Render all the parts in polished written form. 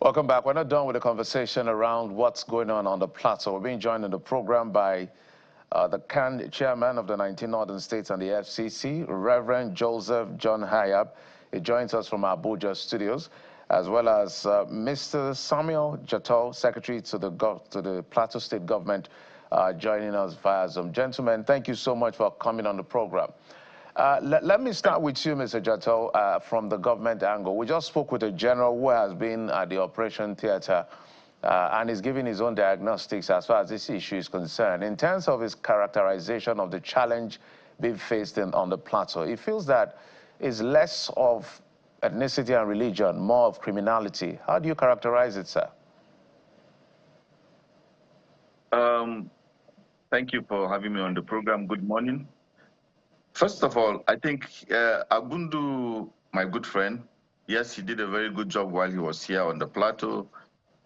Welcome back. We're not done with the conversation around what's going on the Plateau. We're being joined in the program by the chairman of the 19 Northern States and the FCC, Reverend Joseph John Hayab. He joins us from Abuja studios, as well as Mr. Samuel Jato, Secretary to the Plateau State Government, joining us via Zoom. Gentlemen, thank you so much for coming on the program. Let me start with you, Mr. Jato, from the government angle. We just spoke with a general who has been at the operation theater and is giving his own diagnostics as far as this issue is concerned. In terms of his characterization of the challenge being faced on the Plateau, he feels that it's less of ethnicity and religion, more of criminality. How do you characterize it, sir? Thank you for having me on the program. Good morning. First of all, I think Abundu, my good friend, yes, he did a very good job while he was here on the Plateau.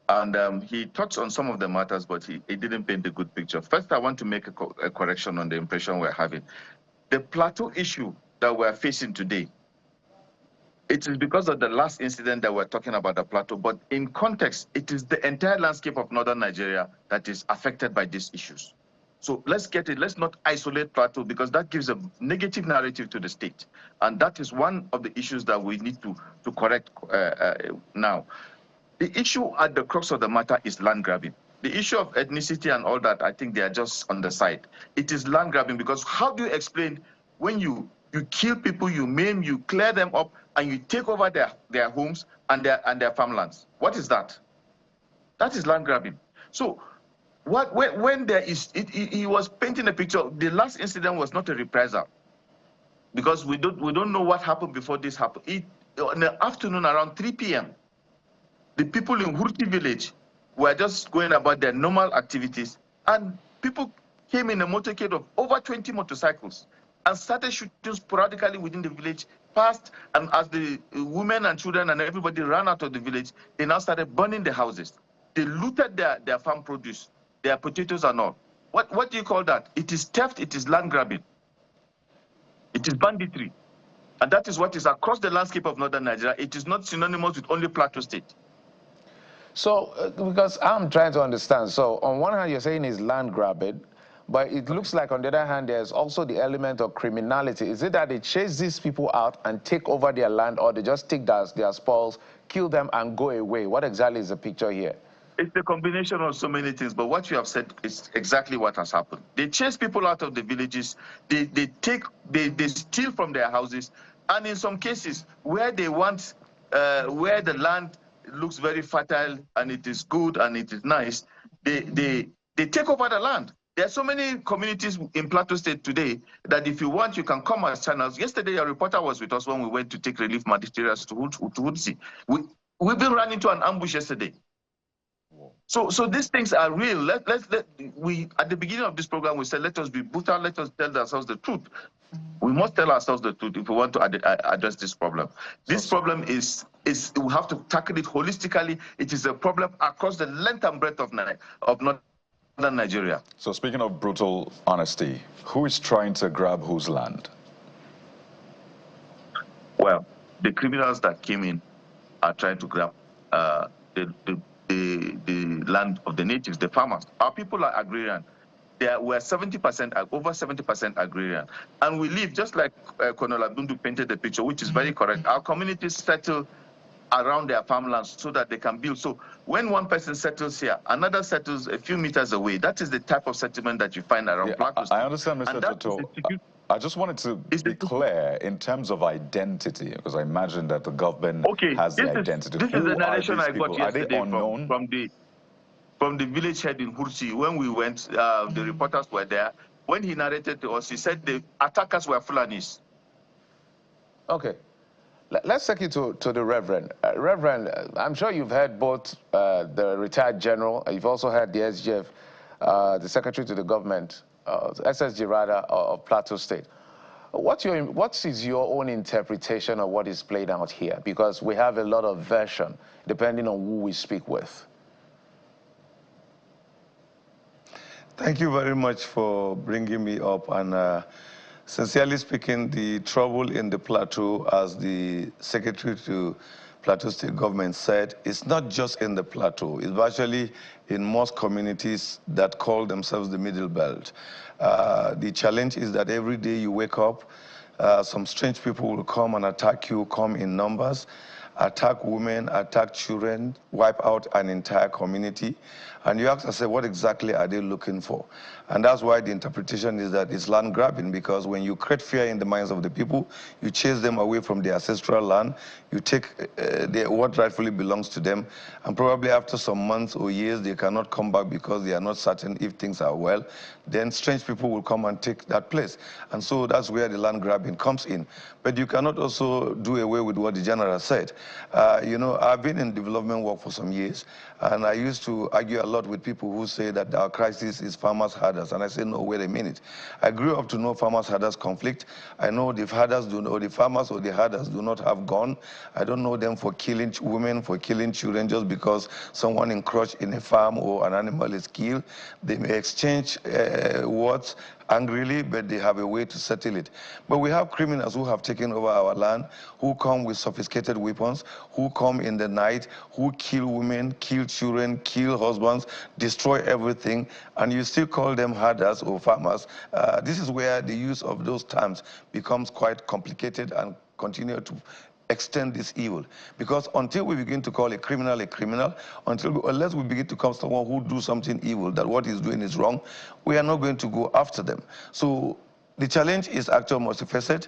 And he touched on some of the matters, but he didn't paint a good picture. First, I want to make a correction on the impression we're having. The Plateau issue that we're facing today, it is because of the last incident that we're talking about the Plateau, but in context, it is the entire landscape of northern Nigeria that is affected by these issues. So let's not isolate Plateau, because that gives a negative narrative to the state. And that is one of the issues that we need to correct now. The issue at the crux of the matter is land grabbing. The issue of ethnicity and all that, I think they are just on the side. It is land grabbing, because how do you explain when you kill people, you maim, you clear them up, and you take over their homes and their farmlands? What is that? That is land grabbing. So when there is, he was painting a picture. The last incident was not a reprisal, because we don't know what happened before this happened. In the afternoon around 3 p.m., the people in Hurti village were just going about their normal activities, and people came in a motorcade of over 20 motorcycles and started shooting sporadically within the village, passed, and as the women and children and everybody ran out of the village, they now started burning the houses. They looted their farm produce, their potatoes and all. What do you call that? It is theft, it is land grabbing. It is banditry. And that is what is across the landscape of northern Nigeria. It is not synonymous with only Plateau State. So, because I'm trying to understand, so on one hand you're saying it's land grabbing, but it looks like on the other hand there's also the element of criminality. Is it that they chase these people out and take over their land, or they just take their spoils, kill them and go away? What exactly is the picture here? It's a combination of so many things, but what you have said is exactly what has happened. They chase people out of the villages, they steal from their houses, and in some cases where they want, where the land looks very fertile and it is good and it is nice, they take over the land. There are so many communities in Plateau State today that if you want, you can come as channels. Yesterday, a reporter was with us when we went to take relief materials to Hutsi. We've been run into an ambush yesterday. So these things are real. We at the beginning of this program we said, let us be brutal, let us tell ourselves the truth. We must tell ourselves the truth if we want to address this problem. This problem is we have to tackle it holistically. It is a problem across the length and breadth of northern Nigeria. So speaking of brutal honesty, who is trying to grab whose land? Well, the criminals that came in are trying to grab the land of the natives, the farmers. Our people are agrarian. We're 70%, over 70% agrarian. And we live, just like Colonel Abundu painted the picture, which is very correct. Our communities settle around their farmlands so that they can build. So when one person settles here, another settles a few meters away. That is the type of settlement that you find around Plateau. I understand, Mr. Jato. I just wanted to be clear in terms of identity, because I imagine that the government has the identity. This is the narration I got yesterday unknown? From the village head in Hursi. When we went, the reporters were there. When he narrated to us, he said the attackers were Fulanis. Okay. Let's take you to the Reverend. Reverend, I'm sure you've heard both the retired general, you've also heard the SGF, the Secretary to the Government, SSG rather, of Plateau State. What is your own interpretation of what is played out here? Because we have a lot of version depending on who we speak with. Thank you very much for bringing me up. And sincerely speaking, the trouble in the Plateau, as the Secretary to Plateau State government said, it's not just in the Plateau, it's actually in most communities that call themselves the Middle Belt. The challenge is that every day you wake up, some strange people will come and attack you, come in numbers, attack women, attack children, wipe out an entire community. And you ask yourself, what exactly are they looking for? And that's why the interpretation is that it's land grabbing, because when you create fear in the minds of the people, you chase them away from their ancestral land, you take what rightfully belongs to them, and probably after some months or years, they cannot come back because they are not certain if things are well, then strange people will come and take that place. And so that's where the land grabbing comes in. But you cannot also do away with what the general said. You know, I've been in development work for some years, and I used to argue a lot with people who say that our crisis is farmers' herders, and I say, no, wait a minute. I grew up to know farmers' herders conflict. I know the herders do, or the farmers or the herders do not have gun. I don't know them for killing women, for killing children just because someone encroached in a farm or an animal is killed. They may exchange words angrily, but they have a way to settle it. But we have criminals who have taken over our land, who come with sophisticated weapons, who come in the night, who kill women, kill children, kill husbands, destroy everything, and you still call them herders or farmers. This is where the use of those terms becomes quite complicated and continue to extend this evil. Because until we begin to call a criminal, unless we begin to call someone who do something evil, that what he's doing is wrong, we are not going to go after them. So the challenge is actually multifaceted.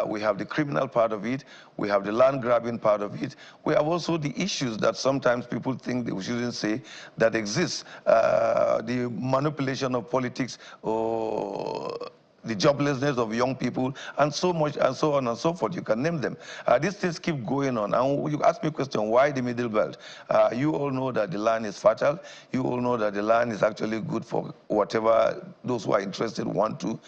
We have the criminal part of it. We have the land grabbing part of it. We have also the issues that sometimes people think that we shouldn't say that exist. The manipulation of politics, or the joblessness of young people, and so much, and so on and so forth. You can name them. These things keep going on. And you ask me a question, why the Middle Belt? You all know that the land is fertile. You all know that the land is actually good for whatever those who are interested want to.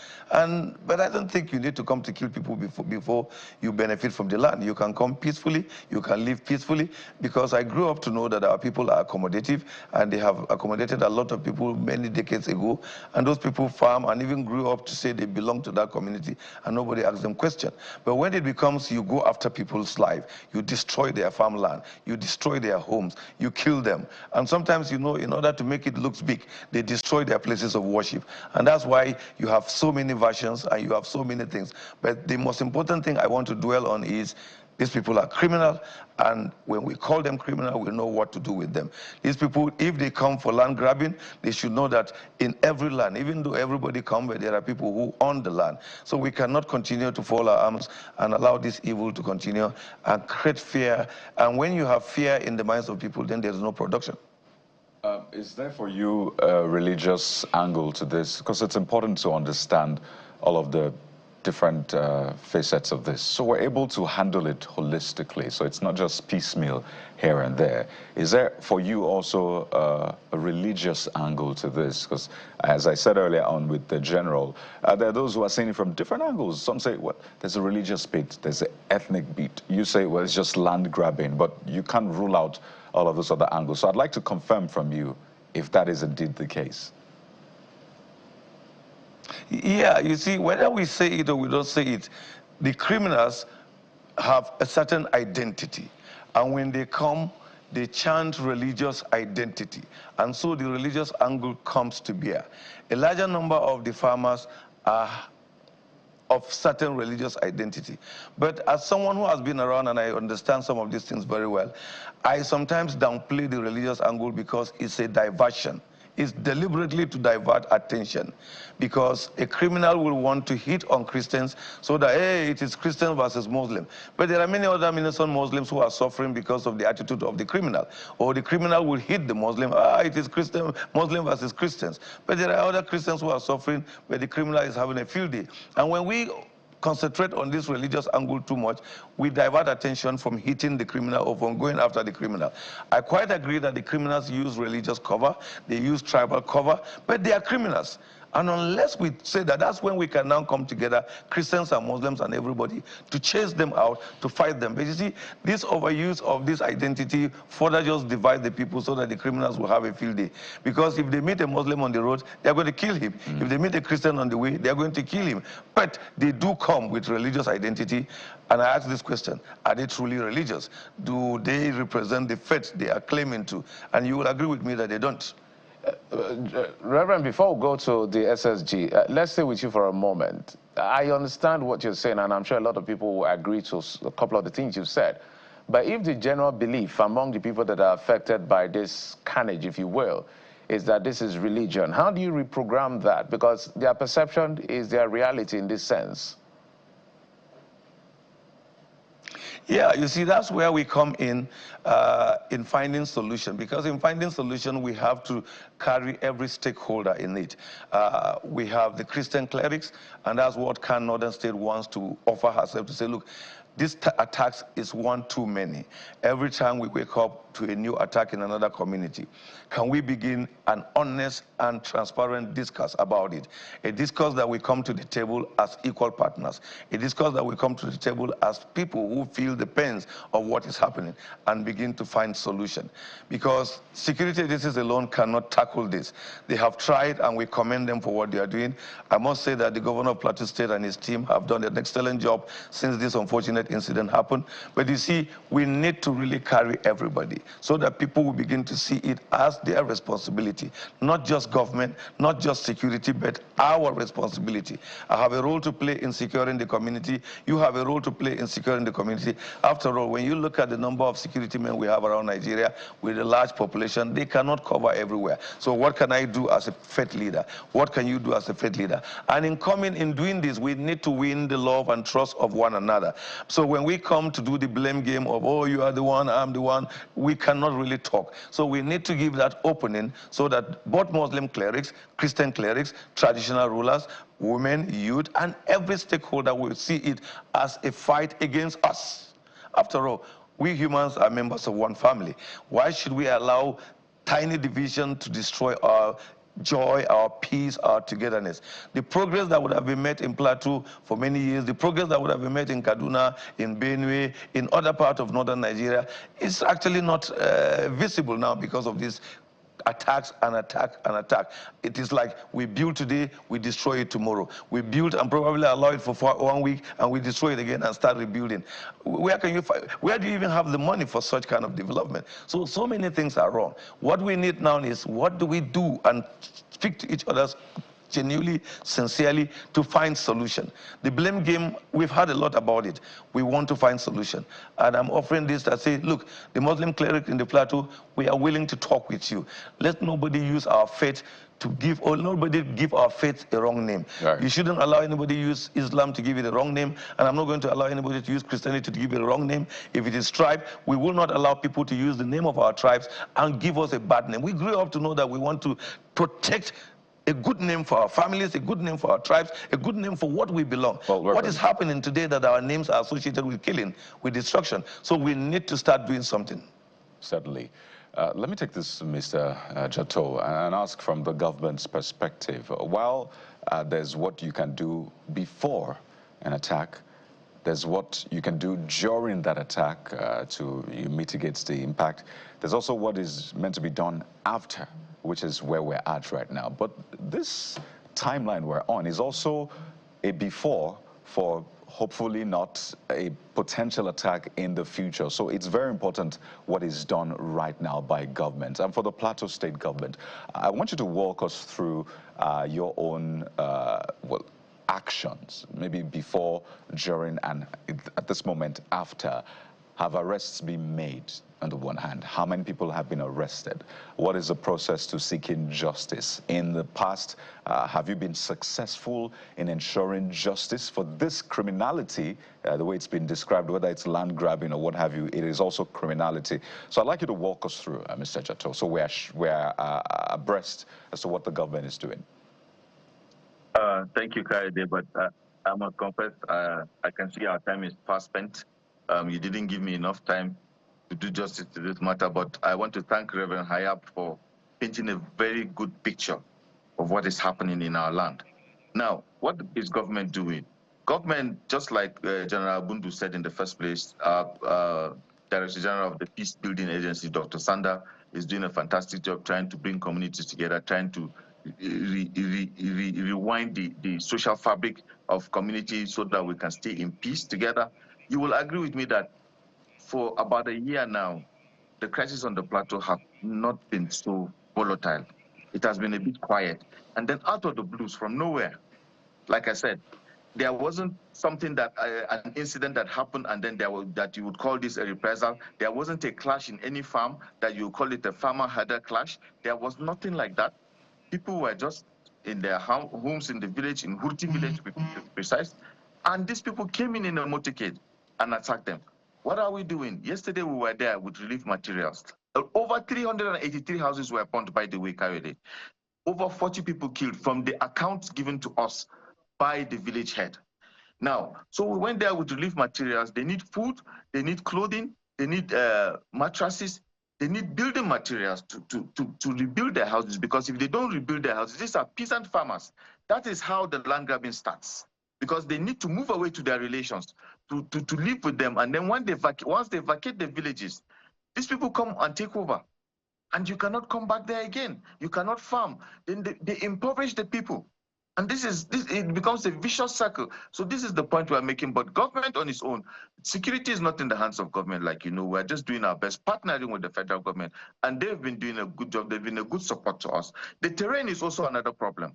But I don't think you need to come to kill people before you benefit from the land. You can come peacefully. You can live peacefully. Because I grew up to know that our people are accommodative, and they have accommodated a lot of people many decades ago. And those people farm and even grew up to say they belong to that community, and nobody asks them questions. But when it becomes you go after people's life, you destroy their farmland, you destroy their homes, you kill them. And sometimes, you know, in order to make it look big, they destroy their places of worship. And that's why you have so many versions and you have so many things. But the most important thing I want to dwell on is these people are criminal, and when we call them criminal, we know what to do with them. These people, if they come for land grabbing, they should know that in every land, even though everybody comes, but there are people who own the land. So we cannot continue to fold our arms and allow this evil to continue and create fear. And when you have fear in the minds of people, then there's no production. Is there for you a religious angle to this? Because it's important to understand all of the different facets of this. So we're able to handle it holistically. So it's not just piecemeal here and there. Is there for you also a religious angle to this? Because as I said earlier on with the general, there are those who are saying it from different angles. Some say, well, there's a religious bit, there's an ethnic bit. You say, well, it's just land grabbing, but you can't rule out all of those other angles. So I'd like to confirm from you if that is indeed the case. Yeah, you see, whether we say it or we don't say it, the criminals have a certain identity. And when they come, they chant religious identity. And so the religious angle comes to bear. A larger number of the farmers are of certain religious identity. But as someone who has been around and I understand some of these things very well, I sometimes downplay the religious angle because it's a diversion. Is deliberately to divert attention, because a criminal will want to hit on Christians so that, hey, it is Christian versus Muslim. But there are many other innocent Muslims who are suffering because of the attitude of the criminal. Or the criminal will hit the Muslim, it is Muslim versus Christians. But there are other Christians who are suffering, where the criminal is having a field day. And when we concentrate on this religious angle too much, we divert attention from hitting the criminal or from going after the criminal. I quite agree that the criminals use religious cover, they use tribal cover, but they are criminals. And unless we say that, that's when we can now come together, Christians and Muslims and everybody, to chase them out, to fight them. But you see, this overuse of this identity further just divides the people so that the criminals will have a field day. Because if they meet a Muslim on the road, they're going to kill him. If they meet a Christian on the way, they're going to kill him. But they do come with religious identity. And I ask this question, are they truly religious? Do they represent the faith they are claiming to? And you will agree with me that they don't. Reverend, before we go to the SSG, let's stay with you for a moment. I understand what you're saying, and I'm sure a lot of people will agree to a couple of the things you've said. But if the general belief among the people that are affected by this carnage, if you will, is that this is religion, how do you reprogram that? Because their perception is their reality in this sense. Yeah, you see, that's where we come in finding solution. Because in finding solution, we have to carry every stakeholder in it. We have the Christian clerics, and that's what Can Northern State wants to offer herself to say, look, this attacks is one too many. Every time we wake up to a new attack in another community, can we begin an honest and transparent discourse about it? A discourse that we come to the table as equal partners. A discourse that we come to the table as people who feel the pains of what is happening and begin to find solution. Because security agencies alone cannot tackle this. They have tried, and we commend them for what they are doing. I must say that the governor of Plateau State and his team have done an excellent job since this unfortunate incident happened. But you see, we need to really carry everybody so that people will begin to see it as their responsibility. Not just government, not just security, but our responsibility. I have a role to play in securing the community. You have a role to play in securing the community. After all, when you look at the number of security men we have around Nigeria with a large population, they cannot cover everywhere. So what can I do as a faith leader? What can you do as a faith leader? And in doing this, we need to win the love and trust of one another. So when we come to do the blame game of, oh, you are the one, I'm the one, we cannot really talk. So we need to give that opening so that both Muslim clerics, Christian clerics, traditional rulers, women, youth, and every stakeholder will see it as a fight against us. After all, we humans are members of one family. Why should we allow tiny division to destroy our joy, our peace, our togetherness? The progress that would have been made in Plateau for many years, the progress that would have been made in Kaduna, in Benue, in other parts of northern Nigeria, is actually not visible now because of this attacks and attack and attack. It is like we build today, we destroy it tomorrow. We build and probably allow it for 1 week, and we destroy it again and start rebuilding. Where can you find, where do you even have the money for such kind of development? So many things are wrong. What we need now is, what do we do and speak to each other genuinely, sincerely, to find solution. The blame game, we've heard a lot about it. We want to find solution. And I'm offering this that say, look, the Muslim cleric in the Plateau, we are willing to talk with you. Let nobody use our faith to give, or nobody give our faith a wrong name. Right. You shouldn't allow anybody use Islam to give it a wrong name, and I'm not going to allow anybody to use Christianity to give it a wrong name. If it is tribe, we will not allow people to use the name of our tribes and give us a bad name. We grew up to know that we want to protect a good name for our families, a good name for our tribes, a good name for what we belong. Well, what is happening today that our names are associated with killing, with destruction? So we need to start doing something. Certainly. Let me take this, Mr. Jatto, and ask from the government's perspective. While there's what you can do before an attack, there's what you can do during that attack to mitigate the impact. There's also what is meant to be done after, which is where we're at right now. But this timeline we're on is also a before for hopefully not a potential attack in the future. So it's very important what is done right now by government. And for the Plateau State government, I want you to walk us through your own actions, maybe before, during, and at this moment after. Have arrests been made, on the one hand? How many people have been arrested? What is the process to seeking justice? In the past, have you been successful in ensuring justice for this criminality, the way it's been described, whether it's land grabbing or what have you, it is also criminality. So I'd like you to walk us through, Mr. Jatto, so we're abreast as to what the government is doing. Thank you, Kaide, but I must confess, I can see our time is fast spent. You didn't give me enough time to do justice to this matter, but I want to thank Reverend Hayab for painting a very good picture of what is happening in our land. Now, what is government doing? Government, just like General Bundu said in the first place, Director General of the Peace Building Agency, Dr. Sanda, is doing a fantastic job trying to bring communities together, trying to rewind the social fabric of communities so that we can stay in peace together. You will agree with me that for about a year now, the crisis on the plateau have not been so volatile. It has been a bit quiet. And then out of the blues, from nowhere, like I said, there wasn't something that an incident that happened and then that you would call this a reprisal. There wasn't a clash in any farm that you would call it a farmer-herder clash. There was nothing like that. People were just in their homes in the village, in Hurti village to be precise, and these people came in a motorcade and attacked them. What are we doing? Yesterday we were there with relief materials. Over 383 houses were burned, by the way, Kayode. Over 40 people killed from the accounts given to us by the village head. Now, so we went there with relief materials. They need food, they need clothing, they need mattresses, they need building materials to rebuild their houses, because if they don't rebuild their houses, these are peasant farmers. That is how the land grabbing starts, because they need to move away to their relations, to live with them. And then once they vacate the villages, these people come and take over. And you cannot come back there again. You cannot farm. Then they impoverish the people. And it becomes a vicious circle. So this is the point we're making. But government on its own, security is not in the hands of government. Like, we're just doing our best, partnering with the federal government. And they've been doing a good job. They've been a good support to us. The terrain is also another problem.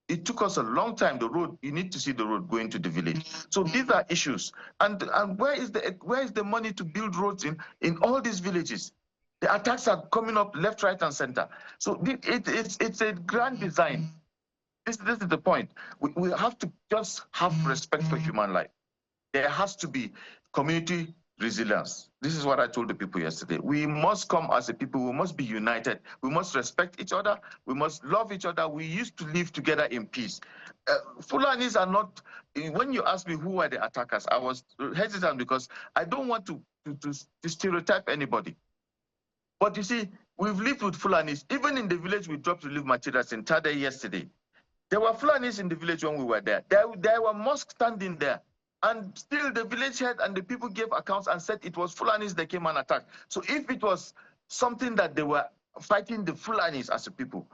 It took us a long time. The road, you need to see the road going to the village. So these are issues. And where is the money to build roads in all these villages? The attacks are coming up left, right, and center. So it's a grand design. This is the point. We have to just have respect for human life. There has to be community resilience. This is what I told the people yesterday. We must come as a people. We must be united. We must respect each other. We must love each other. We used to live together in peace. Fulanis are not, when you ask me who are the attackers, I was hesitant because I don't want to stereotype anybody. But you see, we've lived with Fulanis. Even in the village, we dropped relief materials in Tade yesterday. There were Fulanis in the village when we were there. There were mosques standing there. And still the village head and the people gave accounts and said it was Fulanis that came and attacked. So if it was something that they were fighting the Fulanis as a people,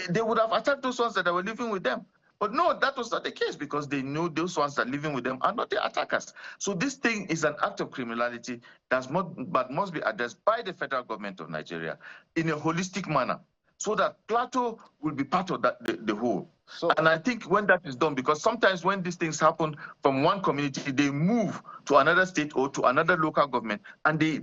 they would have attacked those ones that were living with them. But no, that was not the case, because they knew those ones that are living with them are not the attackers. So this thing is an act of criminality that must be addressed by the federal government of Nigeria in a holistic manner, so that Plateau will be part of the whole. So, and I think when that is done, because sometimes when these things happen from one community, they move to another state or to another local government, and they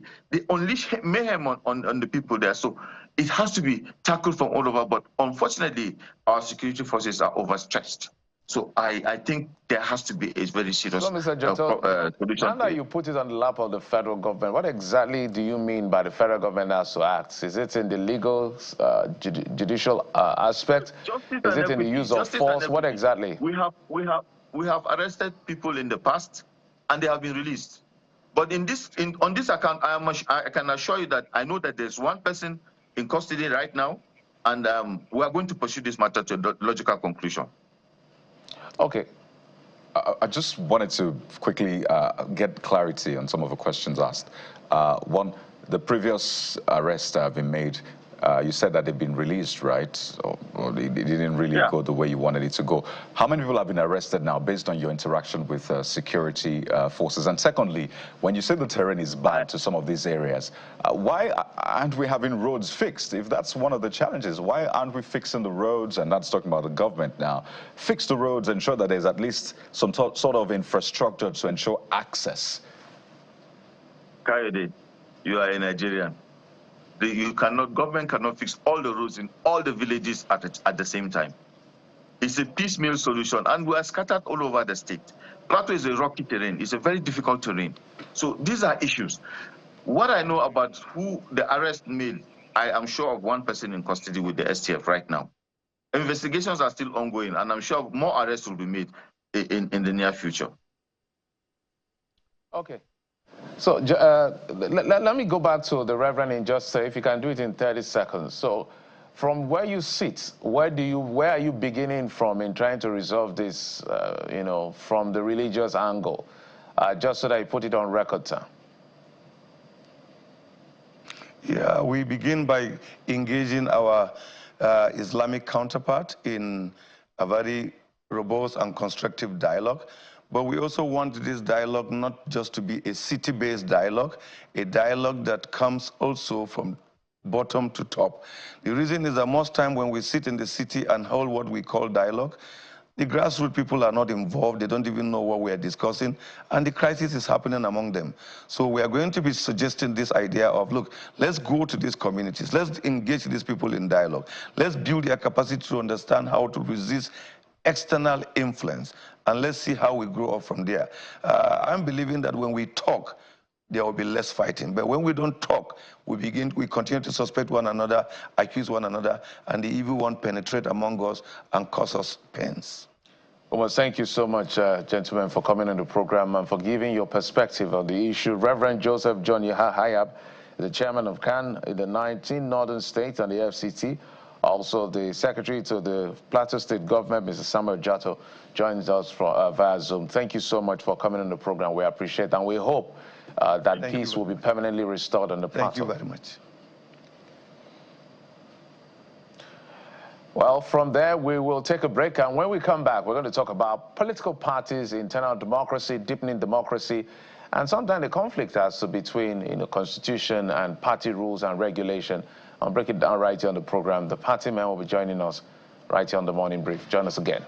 unleash mayhem on the people there. So it has to be tackled from all over. But unfortunately, our security forces are overstretched. So I think there has to be a very serious Mr. Jotto, solution. now that you put it on the lap of the federal government, what exactly do you mean by the federal government has to act? Is it in the legal, judicial aspect? Is it in the use of force? What exactly? We have arrested people in the past, and they have been released. But on this account, I can assure you that I know that there's one person in custody right now, and we are going to pursue this matter to a logical conclusion. Okay. I just wanted to quickly get clarity on some of the questions asked. One, the previous arrests that have been made, you said that they've been released, right? Or they didn't really go the way you wanted it to go. How many people have been arrested now based on your interaction with security forces? And secondly, when you say the terrain is bad to some of these areas, why aren't we having roads fixed? If that's one of the challenges, why aren't we fixing the roads? And that's talking about the government now. Fix the roads, ensure that there's at least some sort of infrastructure to ensure access. Kayode, you are a Nigerian. Government cannot fix all the roads in all the villages at the same time. It's a piecemeal solution, and we are scattered all over the state. Plateau is a rocky terrain. It's a very difficult terrain. So these are issues. What I know about who the arrest made, I am sure of one person in custody with the STF right now. Investigations are still ongoing, and I'm sure more arrests will be made in the near future. Okay. So let me go back to the Reverend in just if you can do it in 30 seconds. So From where you sit, where are you beginning from in trying to resolve this, you know, from the religious angle? Just so that you put it on record, sir. Yeah, we begin by engaging our Islamic counterpart in a very robust and constructive dialogue. But we also want this dialogue not just to be a city-based dialogue, a dialogue that comes also from bottom to top. The reason is that most time when we sit in the city and hold what we call dialogue, the grassroots people are not involved. They don't even know what we are discussing. And the crisis is happening among them. So we are going to be suggesting this idea of, look, let's go to these communities. Let's engage these people in dialogue. Let's build their capacity to understand how to resist external influence. And let's see how we grow up from there. I'm believing that when we talk, there will be less fighting. But when we don't talk, we continue to suspect one another, accuse one another, and the evil one penetrate among us and cause us pains. Well, thank you so much, gentlemen, for coming on the program and for giving your perspective on the issue. Reverend Joseph John Hayab, the chairman of CAN in the 19 northern states and the FCT. Also, the secretary to the Plateau State government, Mr. Samuel Jato, joins us via Zoom. Thank you so much for coming on the program. We appreciate it, and we hope that peace will be permanently restored on the Plateau. Thank you very much. Well, from there, we will take a break, and when we come back, we're going to talk about political parties, internal democracy, deepening democracy, and sometimes the conflict as to between, you know, constitution and party rules and regulation. I'll break it down right here on the program. The party men will be joining us right here on the Morning Brief. Join us again.